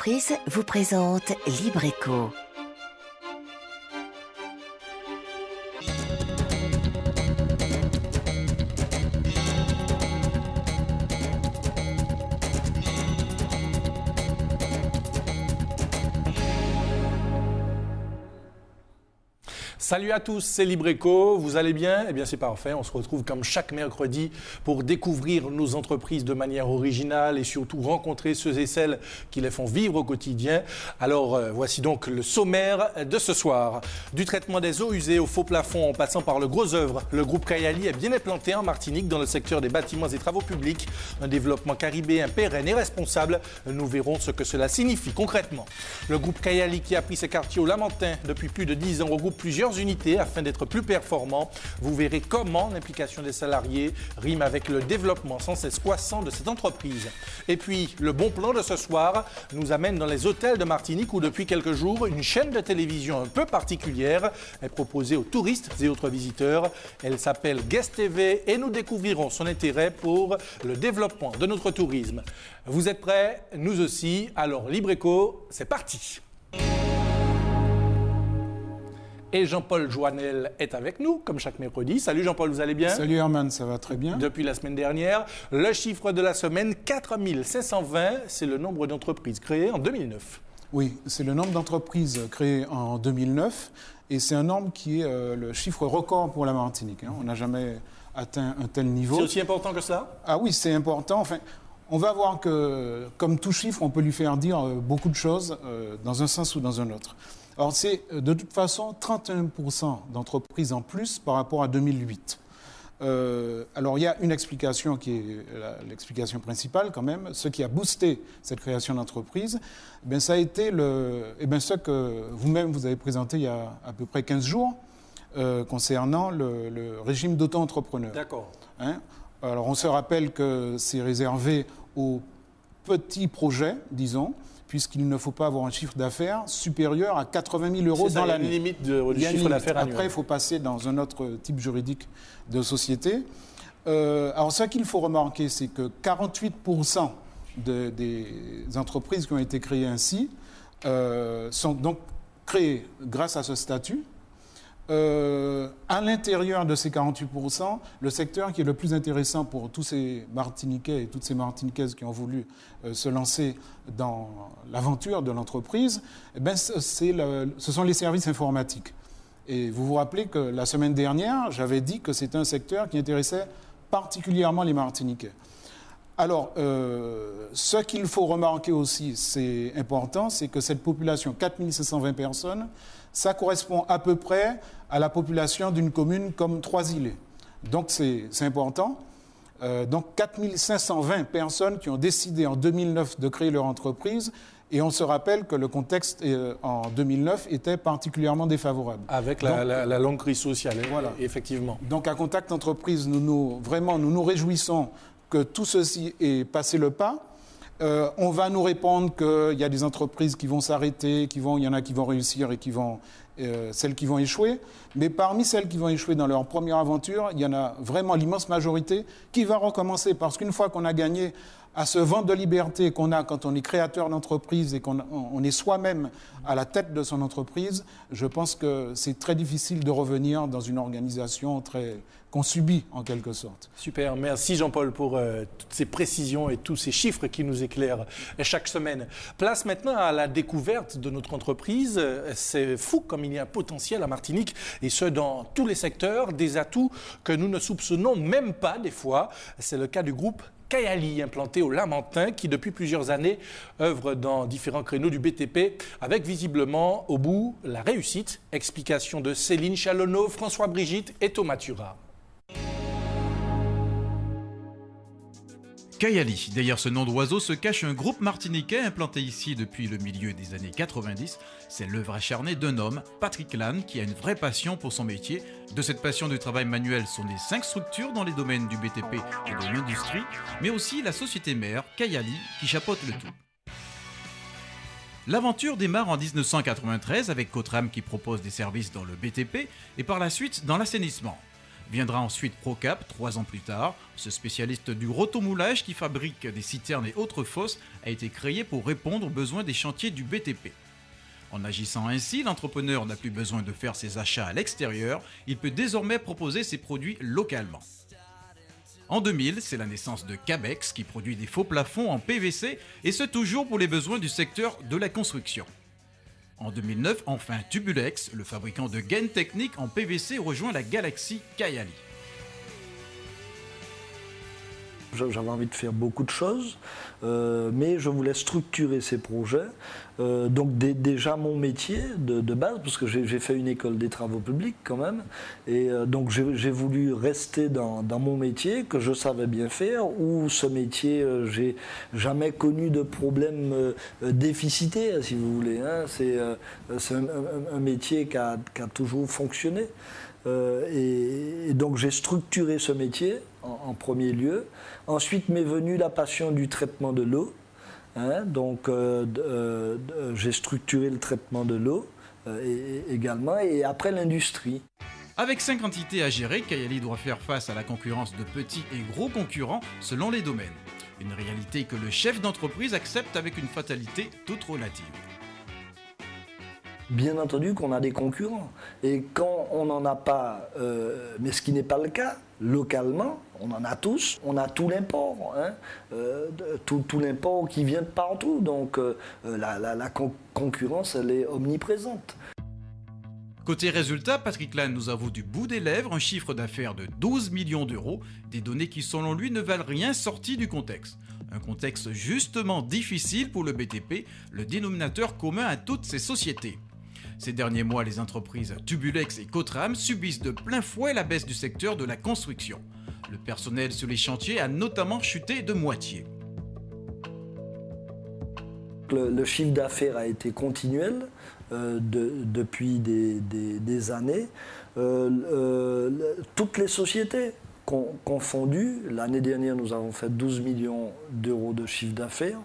entreprises vous présente Libreco. Salut à tous, c'est Libreco, vous allez bien? Eh bien c'est parfait, on se retrouve comme chaque mercredi pour découvrir nos entreprises de manière originale et surtout rencontrer ceux et celles qui les font vivre au quotidien. Alors voici donc le sommaire de ce soir. Du traitement des eaux usées au faux plafond en passant par le gros œuvre, le groupe Kayali est bien implanté en Martinique dans le secteur des bâtiments et travaux publics. Un développement caribéen pérenne et responsable, nous verrons ce que cela signifie concrètement. Le groupe Kayali qui a pris ses quartiers au Lamentin depuis plus de 10 ans regroupe plusieurs unités afin d'être plus performants. Vous verrez comment l'implication des salariés rime avec le développement sans cesse croissant de cette entreprise. Et puis, le bon plan de ce soir nous amène dans les hôtels de Martinique où depuis quelques jours, une chaîne de télévision un peu particulière est proposée aux touristes et autres visiteurs. Elle s'appelle Guest TV et nous découvrirons son intérêt pour le développement de notre tourisme. Vous êtes prêts? Nous aussi. Alors, Libreco, c'est parti! Et Jean-Paul Joannel est avec nous, comme chaque mercredi. Salut Jean-Paul, vous allez bien? Salut Herman, ça va très bien. Depuis la semaine dernière, le chiffre de la semaine, 4520, c'est le nombre d'entreprises créées en 2009. Oui, c'est le nombre d'entreprises créées en 2009 et c'est un nombre qui est le chiffre record pour la Martinique. On n'a jamais atteint un tel niveau. C'est aussi important que ça? Ah oui, c'est important. Enfin, on va voir que, comme tout chiffre, on peut lui faire dire beaucoup de choses dans un sens ou dans un autre. Alors, c'est de toute façon 31% d'entreprises en plus par rapport à 2008. Alors, il y a une explication qui est l'explication principale quand même. Ce qui a boosté cette création d'entreprise, ça a été ce que vous-même vous avez présenté il y a à peu près 15 jours concernant le régime d'auto-entrepreneur. D'accord. Alors, on se rappelle que c'est réservé aux petits projets, disons, puisqu'il ne faut pas avoir un chiffre d'affaires supérieur à 80 000 euros dans l'année. Il y a une limite du chiffre d'affaires annuel. Après, il faut passer dans un autre type juridique de société. Alors, ce qu'il faut remarquer, c'est que 48% des entreprises qui ont été créées ainsi sont donc créées grâce à ce statut. À l'intérieur de ces 48%, le secteur qui est le plus intéressant pour tous ces Martiniquais et toutes ces Martiniquaises qui ont voulu se lancer dans l'aventure de l'entreprise, ce sont les services informatiques. Et vous vous rappelez que la semaine dernière, j'avais dit que c'était un secteur qui intéressait particulièrement les Martiniquais. Alors, ce qu'il faut remarquer aussi, c'est important, c'est que cette population, 4520 personnes, ça correspond à peu près à la population d'une commune comme Trois-Îlets. Donc, c'est important. Donc, 4520 personnes qui ont décidé en 2009 de créer leur entreprise. Et on se rappelle que le contexte en 2009 était particulièrement défavorable. Avec la longue crise sociale, voilà. Effectivement. Donc, à Contact Entreprise, nous nous réjouissons que tout ceci ait passé le pas. On va nous répondre qu'il y a des entreprises qui vont s'arrêter, il y en a qui vont réussir et celles qui vont échouer. Mais parmi celles qui vont échouer dans leur première aventure, il y en a vraiment l'immense majorité qui va recommencer. Parce qu'une fois qu'on a gagné à ce vent de liberté qu'on a quand on est créateur d'entreprise et qu'on est soi-même à la tête de son entreprise, je pense que c'est très difficile de revenir dans une organisation qu'on subit en quelque sorte. Super, merci Jean-Paul pour toutes ces précisions et tous ces chiffres qui nous éclairent chaque semaine. Place maintenant à la découverte de notre entreprise. C'est fou comme il y a un potentiel à Martinique et ce dans tous les secteurs, des atouts que nous ne soupçonnons même pas des fois. C'est le cas du groupe Kayali, implanté au Lamentin, qui depuis plusieurs années œuvre dans différents créneaux du BTP, avec visiblement au bout la réussite. Explication de Céline Chalonneau, François Brigitte et Thomas Turat. Kayali, derrière ce nom d'oiseau se cache un groupe martiniquais implanté ici depuis le milieu des années 90. C'est l'œuvre acharnée d'un homme, Patrick Lannes, qui a une vraie passion pour son métier. De cette passion du travail manuel sont nées 5 structures dans les domaines du BTP et de l'industrie, mais aussi la société mère, Kayali, qui chapeaute le tout. L'aventure démarre en 1993 avec Cotram qui propose des services dans le BTP et par la suite dans l'assainissement. Viendra ensuite Procap, 3 ans plus tard. Ce spécialiste du rotomoulage qui fabrique des citernes et autres fosses a été créé pour répondre aux besoins des chantiers du BTP. En agissant ainsi, l'entrepreneur n'a plus besoin de faire ses achats à l'extérieur, il peut désormais proposer ses produits localement. En 2000, c'est la naissance de Cabex qui produit des faux plafonds en PVC et ce toujours pour les besoins du secteur de la construction. En 2009, enfin Tubulex, le fabricant de gaines techniques en PVC, rejoint la galaxie Kayali. J'avais envie de faire beaucoup de choses, mais je voulais structurer ces projets. Donc déjà mon métier de base, parce que j'ai fait une école des travaux publics quand même, et donc j'ai voulu rester dans mon métier que je savais bien faire, où ce métier, j'ai jamais connu de problème déficitaire, si vous voulez. Hein. C'est un métier qui a toujours fonctionné. Et donc j'ai structuré ce métier en premier lieu. Ensuite m'est venue la passion du traitement de l'eau. Hein, donc j'ai structuré le traitement de l'eau également, et après l'industrie. Avec 5 entités à gérer, Kayali doit faire face à la concurrence de petits et gros concurrents selon les domaines. Une réalité que le chef d'entreprise accepte avec une fatalité toute relative. Bien entendu qu'on a des concurrents. Et quand on n'en a pas, mais ce qui n'est pas le cas, localement, on en a tous, on a tout l'import, hein, tout l'import qui vient de partout. Donc la concurrence, elle est omniprésente. Côté résultat, Patrick Lannes nous avoue du bout des lèvres un chiffre d'affaires de 12 millions d'euros, des données qui selon lui ne valent rien sorties du contexte. Un contexte justement difficile pour le BTP, le dénominateur commun à toutes ces sociétés. Ces derniers mois, les entreprises Tubulex et Cotram subissent de plein fouet la baisse du secteur de la construction. Le personnel sur les chantiers a notamment chuté de moitié. Le chiffre d'affaires a été continuel depuis des années. Toutes les sociétés confondues, l'année dernière nous avons fait 12 millions d'euros de chiffre d'affaires.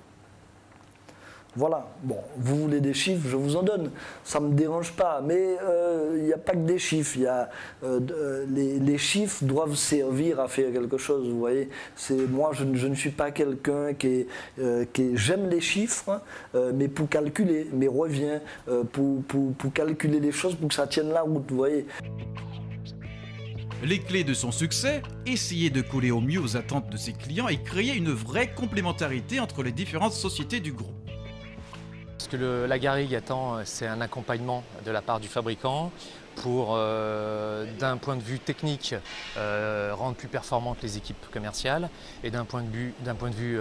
Voilà, bon, vous voulez des chiffres, je vous en donne, ça ne me dérange pas, mais il n'y a pas que des chiffres, les chiffres doivent servir à faire quelque chose, vous voyez. Moi, je ne suis pas quelqu'un qui j'aime les chiffres, mais pour calculer mes reviens, pour calculer les choses, pour que ça tienne la route, vous voyez. Les clés de son succès, essayer de coller au mieux aux attentes de ses clients et créer une vraie complémentarité entre les différentes sociétés du groupe. Ce que la Garrigue attend, c'est un accompagnement de la part du fabricant pour, d'un point de vue technique, rendre plus performantes les équipes commerciales, et d'un point de vue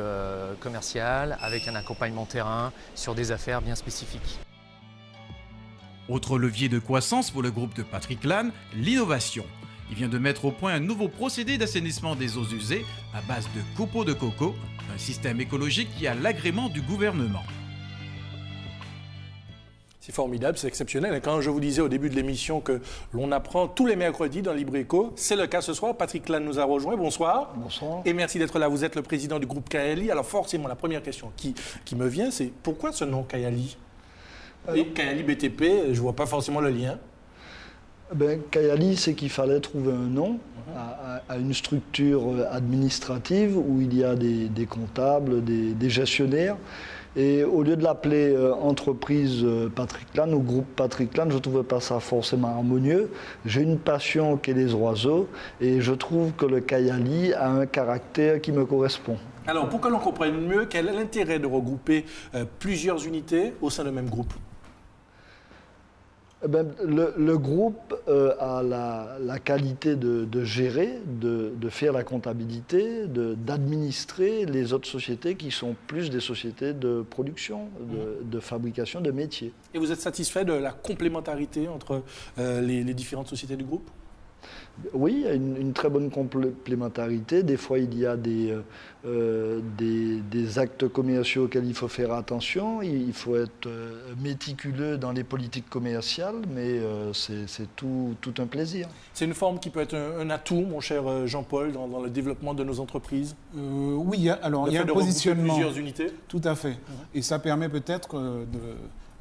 commercial, avec un accompagnement terrain sur des affaires bien spécifiques. Autre levier de croissance pour le groupe de Patrick Lannes, l'innovation. Il vient de mettre au point un nouveau procédé d'assainissement des eaux usées à base de copeaux de coco, un système écologique qui a l'agrément du gouvernement. C'est formidable, c'est exceptionnel. Et quand je vous disais au début de l'émission que l'on apprend tous les mercredis dans LibreEco, c'est le cas ce soir. Patrick Lannes nous a rejoint. Bonsoir. Bonsoir. Et merci d'être là. Vous êtes le président du groupe Kayali. Alors forcément, la première question qui me vient, c'est pourquoi ce nom Kayali? Kayali BTP, je ne vois pas forcément le lien. Kayali, c'est qu'il fallait trouver un nom à une structure administrative où il y a des comptables, des gestionnaires. Et au lieu de l'appeler entreprise Patrick Lannes ou groupe Patrick Lannes, je ne trouvais pas ça forcément harmonieux. J'ai une passion qui est les oiseaux et je trouve que le Kayali a un caractère qui me correspond. Alors, pour que l'on comprenne mieux, quel est l'intérêt de regrouper plusieurs unités au sein d'un même groupe? Le groupe a la qualité de gérer, de faire la comptabilité, d'administrer les autres sociétés qui sont plus des sociétés de production, de fabrication, de métiers. Et vous êtes satisfait de la complémentarité entre les différentes sociétés du groupe? Oui, il y a une très bonne complémentarité. Des fois, il y a des actes commerciaux auxquels il faut faire attention. Il faut être méticuleux dans les politiques commerciales, mais c'est tout un plaisir. C'est une forme qui peut être un atout, mon cher Jean-Paul, dans le développement de nos entreprises? Oui, alors il y a un positionnement. Plusieurs unités? Tout à fait. Et ça permet peut-être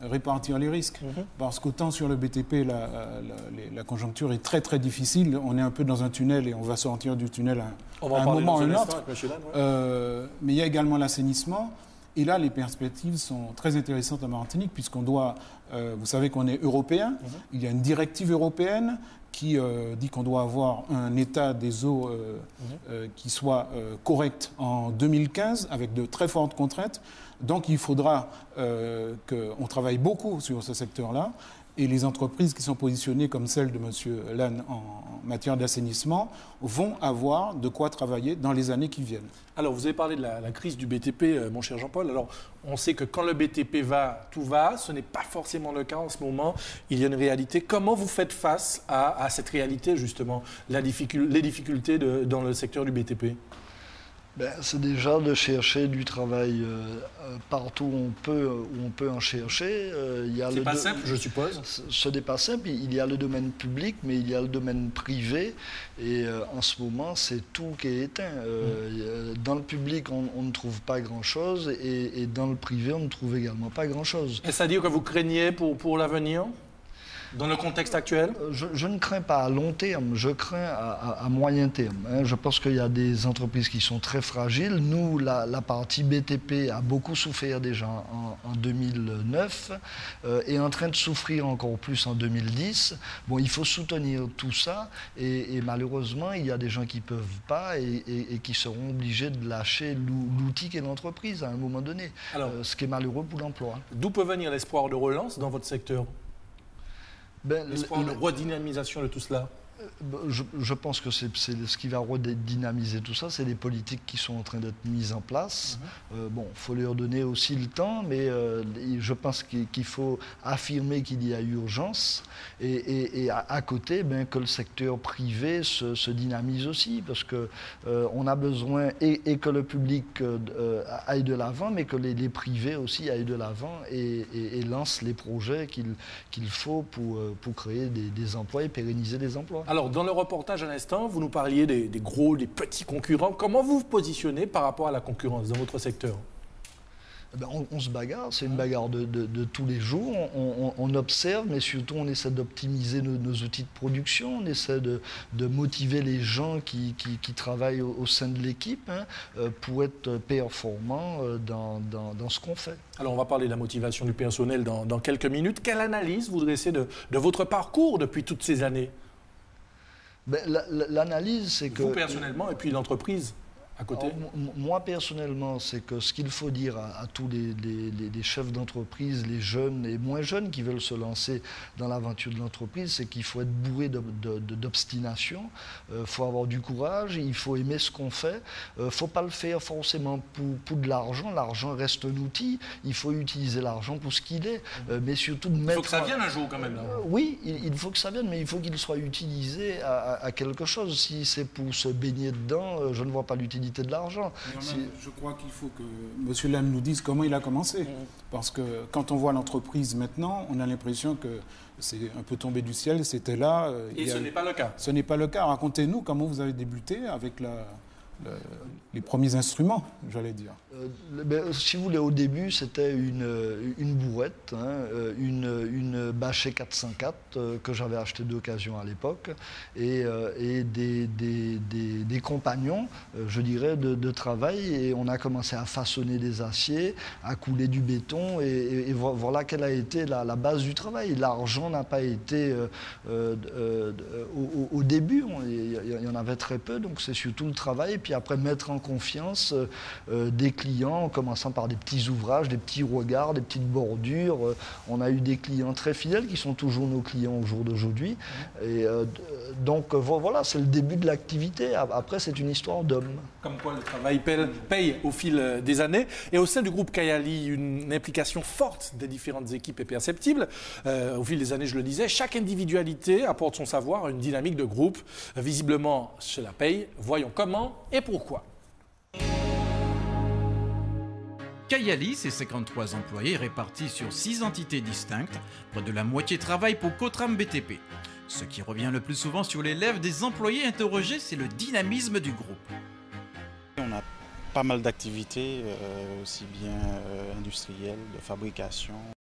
répartir les risques. Parce qu'autant sur le BTP, la conjoncture est très très difficile. On est un peu dans un tunnel et on va sortir du tunnel à un moment ou un autre. Mais il y a également l'assainissement. Et là, les perspectives sont très intéressantes en Martinique puisqu'on doit, vous savez qu'on est européen. Il y a une directive européenne qui dit qu'on doit avoir un état des eaux qui soit correct en 2015 avec de très fortes contraintes. Donc il faudra qu'on travaille beaucoup sur ce secteur-là. Et les entreprises qui sont positionnées comme celle de M. Lannes en matière d'assainissement vont avoir de quoi travailler dans les années qui viennent. Alors, vous avez parlé de la crise du BTP, mon cher Jean-Paul. Alors, on sait que quand le BTP va, tout va. Ce n'est pas forcément le cas en ce moment. Il y a une réalité. Comment vous faites face à cette réalité, justement, les difficultés dans le secteur du BTP ? C'est déjà de chercher du travail partout où on peut en chercher. C'est pas simple, je suppose. Ce n'est pas simple. Il y a le domaine public, mais il y a le domaine privé. Et en ce moment, c'est tout qui est éteint. Dans le public, on ne trouve pas grand-chose. Et dans le privé, on ne trouve également pas grand-chose. Et c'est-à-dire que vous craignez pour l'avenir ? Dans le contexte actuel ? Je ne crains pas à long terme, je crains à moyen terme. Je pense qu'il y a des entreprises qui sont très fragiles. Nous, la partie BTP a beaucoup souffert déjà en 2009 et est en train de souffrir encore plus en 2010. Bon, il faut soutenir tout ça et malheureusement, il y a des gens qui ne peuvent pas et qui seront obligés de lâcher l'outil qu'est l'entreprise à un moment donné, ce qui est malheureux pour l'emploi. D'où peut venir l'espoir de relance dans votre secteur ? L'espoir de redynamisation de tout cela ? Je pense que c'est ce qui va redynamiser tout ça, c'est les politiques qui sont en train d'être mises en place. Il faut leur donner aussi le temps, mais je pense qu'il faut affirmer qu'il y a urgence et à côté, que le secteur privé se dynamise aussi, parce qu'on a besoin et que le public aille de l'avant, mais que les privés aussi aillent de l'avant et lancent les projets qu'il faut pour créer des emplois et pérenniser des emplois. Alors, dans le reportage à l'instant, vous nous parliez des gros, des petits concurrents. Comment vous vous positionnez par rapport à la concurrence dans votre secteur ? On se bagarre, c'est une bagarre de tous les jours. On observe, mais surtout on essaie d'optimiser nos outils de production. On essaie de motiver les gens qui travaillent au sein de l'équipe pour être performants dans ce qu'on fait. Alors on va parler de la motivation du personnel dans quelques minutes. Quelle analyse vous dressez de votre parcours depuis toutes ces années ? L'analyse, c'est que... Vous personnellement et puis l'entreprise à côté ? Moi personnellement, c'est que ce qu'il faut dire à tous les chefs d'entreprise, les jeunes et moins jeunes qui veulent se lancer dans l'aventure de l'entreprise, c'est qu'il faut être bourré d'obstination, il faut avoir du courage, il faut aimer ce qu'on fait, il ne faut pas le faire forcément pour de l'argent. L'argent reste un outil, il faut utiliser l'argent pour ce qu'il est, mais surtout mettre... Il faut que ça vienne un jour quand même. Là. Oui, il faut que ça vienne, mais il faut qu'il soit utilisé à quelque chose. Si c'est pour se baigner dedans, je ne vois pas l'utilité de l'argent. Je crois qu'il faut que M. Lannes nous dise comment il a commencé. Parce que quand on voit l'entreprise maintenant, on a l'impression que c'est un peu tombé du ciel, c'était là. Et ce n'est pas le cas. Ce n'est pas le cas. Racontez-nous comment vous avez débuté avec les premiers instruments, j'allais dire. Si vous voulez, au début, c'était une bourrette, une Bachet 404 que j'avais acheté d'occasion à l'époque, et des compagnons, je dirais, de travail. Et on a commencé à façonner des aciers, à couler du béton, et voilà quelle a été la base du travail. L'argent n'a pas été au début, il y en avait très peu, donc c'est surtout le travail. Et puis après, mettre en confiance des clients, en commençant par des petits ouvrages, des petits regards, des petites bordures. On a eu des clients très fidèles qui sont toujours nos clients au jour d'aujourd'hui. Et donc voilà, c'est le début de l'activité. Après, c'est une histoire d'hommes. Comme quoi le travail paye au fil des années. Et au sein du groupe Kayali, une implication forte des différentes équipes est perceptible. Au fil des années, je le disais, chaque individualité apporte son savoir à une dynamique de groupe. Visiblement, cela paye. Voyons comment et pourquoi. Kayali, c'est 53 employés répartis sur 6 entités distinctes. Près de la moitié travaillent pour Cotram BTP. Ce qui revient le plus souvent sur les lèvres des employés interrogés, c'est le dynamisme du groupe. On a pas mal d'activités, aussi bien industrielles, de fabrication.